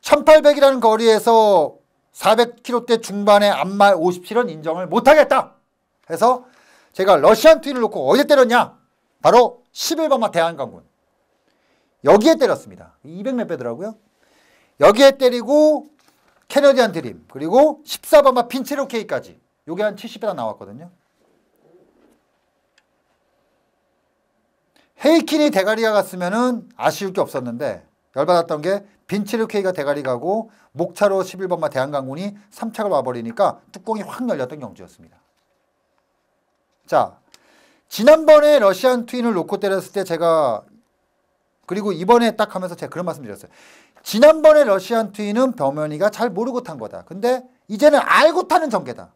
1800이라는 거리에서 400km대 중반의 앞말 57은 인정을 못하겠다 해서 제가 러시안 트윈을 놓고 어디에 때렸냐? 바로 11번마 대한강군. 여기에 때렸습니다. 200몇 배더라고요. 여기에 때리고 캐너디안 드림, 그리고 14번마 빈체로케이까지 요게 한 70배당 나왔거든요. 헤이킨이 대가리가 갔으면은 아쉬울 게 없었는데 열받았던 게 빈체로케이가 대가리 가고 목차로 11번마 대한강군이 3착을 와버리니까 뚜껑이 확 열렸던 경주였습니다. 자, 지난번에 러시안 트윈을 놓고 때렸을 때 제가, 그리고 이번에 딱 하면서 제가 그런 말씀 드렸어요. 지난번에 러시안 트윈은 벼면이가 잘 모르고 탄 거다. 근데 이제는 알고 타는 전개다.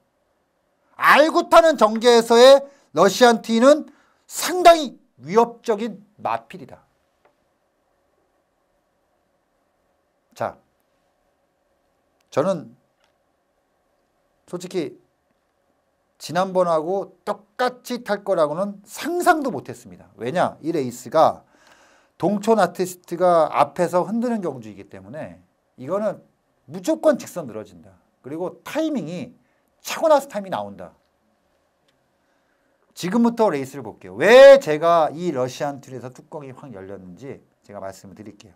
알고 타는 전개에서의 러시안 트윈은 상당히 위협적인 마필이다. 자, 저는 솔직히 지난번하고 똑같이 탈 거라고는 상상도 못했습니다. 왜냐? 이 레이스가 동촌 아티스트가 앞에서 흔드는 경주이기 때문에 이거는 무조건 직선 늘어진다. 그리고 타이밍이 차고 나서 타이밍이 나온다. 지금부터 레이스를 볼게요. 왜 제가 이 러시안 툴에서 뚜껑이 확 열렸는지 제가 말씀을 드릴게요.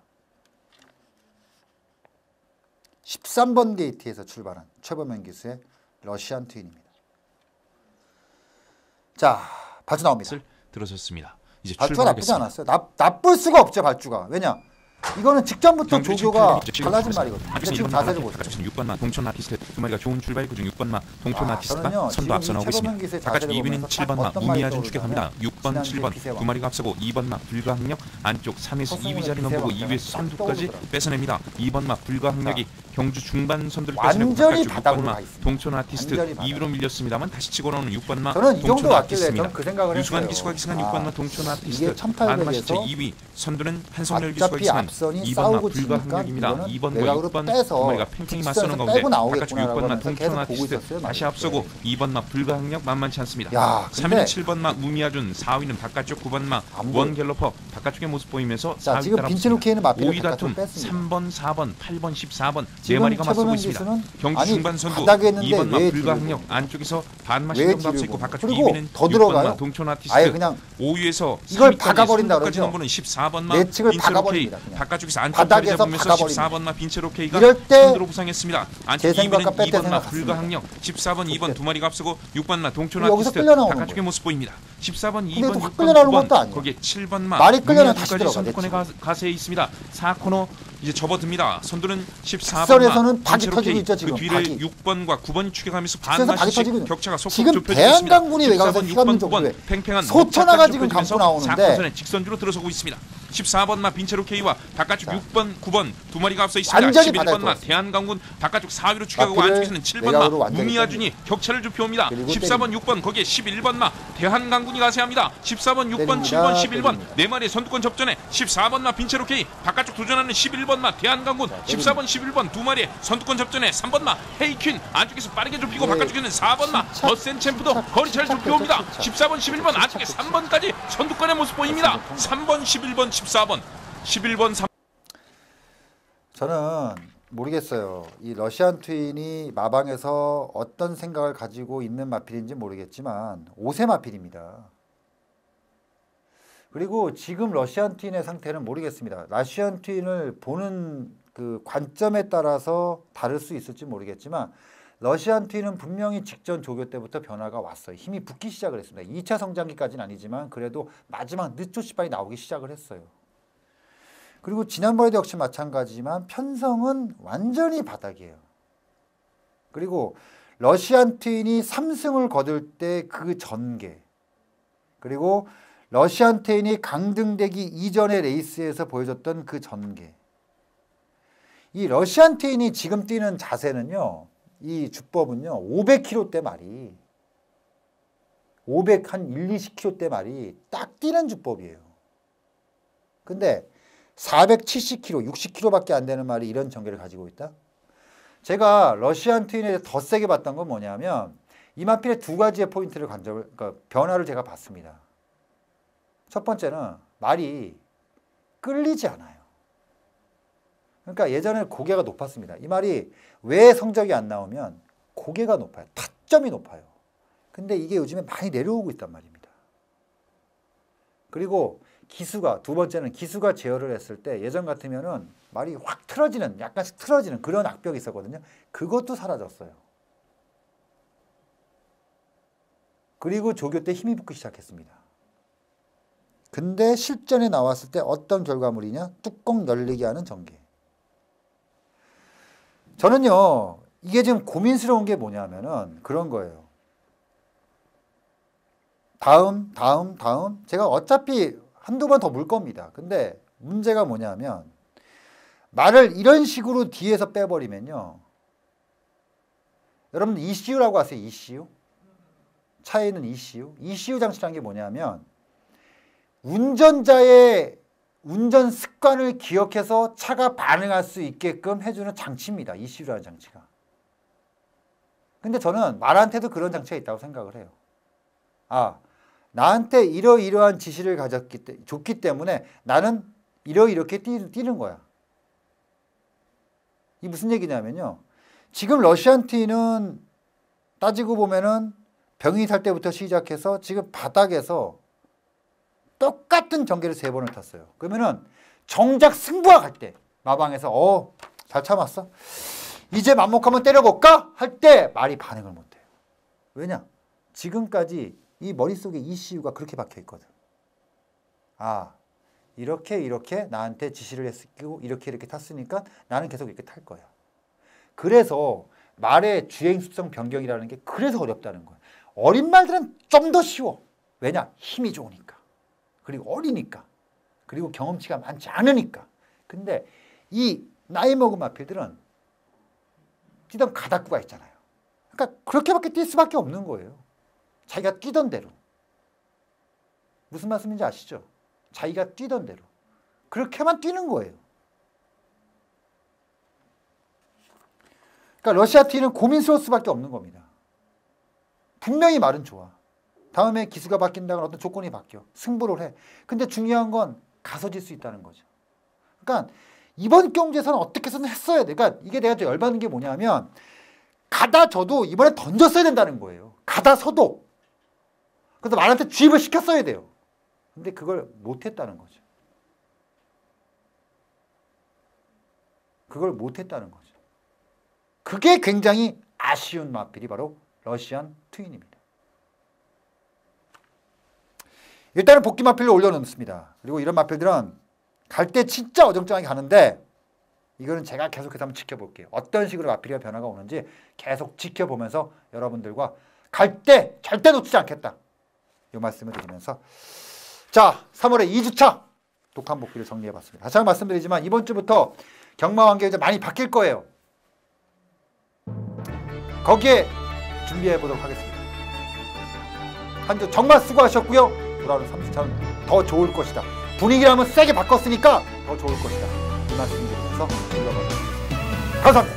13번 게이트에서 출발한 최범현 기수의 러시안 트윈입니다. 자, 발주 나옵니다. 들어섰습니다. 이제 발주가 나쁘지 않았어요. 나쁠 수가 없죠, 발주가. 왜냐? 이거는 직전부터 조교가 달라진 말이거든요. 근데 지금 자세를 보세요. 6번마 동촌 아티스트 두 마리가 좋은 출발 그중 6번마 동촌 아티스트가 선두 앞서 나오고 있습니다. 바깥쪽 2위는 7번마 무미아준 추격합니다. 6번, 7번 두 마리가 앞서고 2번마 불가항력 안쪽 3에서 2위 자리만 보고 2위에서 선두까지 뺏어냅니다. 2번마 불가항력이 경주 중반 선두를 뺏어내고 바깥쪽 6번마 동촌 아티스트 2위로 밀렸습니다만 다시 치고 나오는 6번마 동촌 아티스트입니다. 유승환 기수가 기승한 6번마 동촌 아티스트 안마시체 2위 선두는 한성열 기수가 기승한 2번마 불가항력입니다. 2번과 6번 두 마리가 팽팽히 맞서는 가운데 바깥쪽 6번마 동촌 아티스트 다시 앞서고 2번마 불가항력 만만치 않습니다. 3위는 7번마 무미아준, 4위는 바깥쪽 9번마 원갤러퍼 바깥쪽의 모습 보이면서 4위 따라붙습니다. 5위 다툼 3번, 4번, 8번, 14번 네 마리가 맞서고 있습니다. 경주 중반 선두 2번마 불가항력 안쪽에서 반마신 정도 앞서있고 바깥쪽 2위는 6번마 동촌 아티스트 5위에서 이걸 박아버린다 그러죠. 넘보는 14번마 빈체로케이 바깥쪽에서 안쪽 자리 바닥에서 잡으면서 박아버립니다. 14번 마 빈체로 K가 이럴 때 손으로 부상했습니다. 안쪽 제 2번은 생각과 뺐다 2번 마 생각 같습니다. 불가항력, 14번 2번 두 마리가 앞서고 6번 마 동초나 여기서 아티스트 끌려나오는 바깥쪽의 거예요. 모습 보입니다. 14번 근데 2번 또 확 6번 끌려나오는 9번 것도 아니에요. 거기에 7번 마 말이 끌려나 다시 까지 들어가, 선두권에 가세해 있습니다. 4코너 이제 접어듭니다. 선두는 14번 직선에서는 마 박이 빈체로 터지고 K 있죠, 지금. 그 뒤를 박이. 6번과 9번이 추격하면서 직선에서 박이 반마씩 터지고 격차가 속속 지금 좁혀지고 있습니다. 대한강군이 왜 가서 14번, 휘감는 6번, 9번 정도에 팽팽한 소천하가 지금 감고 나오는데 4코선에 직선주로 들어서고 있습니다. 14번 마 빈체로 K와 바깥쪽 6번, 9번 두 마리가 앞서 있습니다. 완전히 11번 마 받아들었어요. 대한강군 바깥쪽 4위로 추격하고 마피를 안쪽에서는 7번 외곽으로 마 완전히 우미야준이 격차를 좁혀옵니다. 그리고 14번, 6번 거기에 11번 마 대한강군이 가세합니다. 14번, 6번, 때립니다. 7번, 11번 때립니다. 네 마리의 선두권 접전에 14번 마 빈체로 K 바깥쪽 도전하는 11번 마 대한강군 14번, 11번 두 마리의 선두권 접전에 3번 마 헤이퀸 안쪽에서 빠르게 좁히고 네. 바깥쪽에는 4번 마 더센 챔프도 거리차를 좁혀옵니다. 14번, 11번 안쪽에 3번까지 선두권의 모습 보입니다. 3번, 11번, 14번 11번, 3 저는 모르겠어요. 이 러시안 트윈이 마방에서 어떤 생각을 가지고 있는 마필인지 모르겠지만 5세 마필입니다. 그리고 지금 러시안 트윈의 상태는 모르겠습니다. 러시안 트윈을 보는 그 관점에 따라서 다를 수 있을지 모르겠지만 러시안 트윈은 분명히 직전 조교 때부터 변화가 왔어요. 힘이 붙기 시작을 했습니다. 2차 성장기까지는 아니지만 그래도 마지막 늦조시반이 나오기 시작을 했어요. 그리고 지난번에도 역시 마찬가지지만 편성은 완전히 바닥이에요. 그리고 러시안 트윈이 3승을 거둘 때 그 전개, 그리고 러시안 트윈이 강등되기 이전의 레이스에서 보여줬던 그 전개, 이 러시안 트윈이 지금 뛰는 자세는요, 이 주법은요 500km대 말이 500 한 1, 20km대 말이 딱 뛰는 주법이에요. 근데 470km, 60km밖에 안 되는 말이 이런 전개를 가지고 있다? 제가 러시안 트윈에 대해서 더 세게 봤던 건 뭐냐면 이 마필의 두 가지의 포인트를 그러니까 변화를 제가 봤습니다. 첫 번째는 말이 끌리지 않아요. 그러니까 예전에 고개가 높았습니다. 이 말이 왜 성적이 안 나오면 고개가 높아요. 타점이 높아요. 근데 이게 요즘에 많이 내려오고 있단 말입니다. 그리고 기수가, 두 번째는 기수가 제어를 했을 때 예전 같으면은 말이 확 틀어지는, 약간씩 틀어지는 그런 악벽이 있었거든요. 그것도 사라졌어요. 그리고 조교 때 힘이 붙기 시작했습니다. 근데 실전에 나왔을 때 어떤 결과물이냐? 뚜껑 열리게 하는 전개. 저는요, 이게 지금 고민스러운 게 뭐냐면은 그런 거예요. 다음. 제가 어차피 한두 번 더 물 겁니다. 근데 문제가 뭐냐면 말을 이런 식으로 뒤에서 빼버리면요. 여러분들 ECU라고 아세요? ECU? 차에 있는 ECU? ECU 장치라는 게 뭐냐면 운전자의 운전 습관을 기억해서 차가 반응할 수 있게끔 해주는 장치입니다. ECU라는 장치가. 근데 저는 말한테도 그런 장치가 있다고 생각을 해요. 아, 나한테 이러이러한 지시를 줬기 때문에 나는 이렇게 뛰는 거야. 이 무슨 얘기냐면요. 지금 러시안 트윈은 따지고 보면은 병이 살 때부터 시작해서 지금 바닥에서 똑같은 전개를 3번을 탔어요. 그러면은 정작 승부가 갈 때 마방에서 잘 참았어. 이제 맘먹하면 때려볼까? 할 때 말이 반응을 못해요. 왜냐? 지금까지 이 머릿속에 ECU가 그렇게 박혀있거든. 아, 이렇게 나한테 지시를 했고 이렇게 탔으니까 나는 계속 이렇게 탈 거야. 그래서 말의 주행 습성 변경이라는 게 그래서 어렵다는 거야. 어린 말들은 좀 더 쉬워. 왜냐? 힘이 좋으니까. 그리고 어리니까. 그리고 경험치가 많지 않으니까. 근데 이 나이 먹은 마필들은 뛰던 가닥구가 있잖아요. 그러니까 그렇게밖에 뛸 수밖에 없는 거예요. 자기가 뛰던 대로. 무슨 말씀인지 아시죠? 자기가 뛰던 대로. 그렇게만 뛰는 거예요. 그러니까 러시아 트윈은 고민스러울 수밖에 없는 겁니다. 분명히 말은 좋아. 다음에 기수가 바뀐다거나 어떤 조건이 바뀌어. 승부를 해. 근데 중요한 건 가서 질 수 있다는 거죠. 그러니까 이번 경주에서는 어떻게 해서든 했어야 돼. 그러니까 이게 내가 좀 열받는 게 뭐냐면 가다 져도 이번에 던졌어야 된다는 거예요. 가다 서도. 그래서 말한테 주입을 시켰어야 돼요. 근데 그걸 못했다는 거죠. 그걸 못했다는 거죠. 그게 굉장히 아쉬운 마필이 바로 러시안 트윈입니다. 일단은 복귀 마필로 올려놓습니다. 그리고 이런 마필들은 갈 때 진짜 어정쩡하게 가는데 이거는 제가 계속해서 한번 지켜볼게요. 어떤 식으로 마필의 변화가 오는지 계속 지켜보면서 여러분들과 갈 때 절대 놓치지 않겠다. 이 말씀을 드리면서 자, 3월에 2주차 독한 복귀를 정리해봤습니다. 다시 한번 말씀드리지만 이번 주부터 경마 환경이 이제 많이 바뀔 거예요. 거기에 준비해보도록 하겠습니다. 한 주 정말 수고하셨고요. 돌아오는 3주차는 더 좋을 것이다. 분위기를 한번 세게 바꿨으니까 더 좋을 것이다. 이 말씀 드리면서 올라가겠습니다. 감사합니다.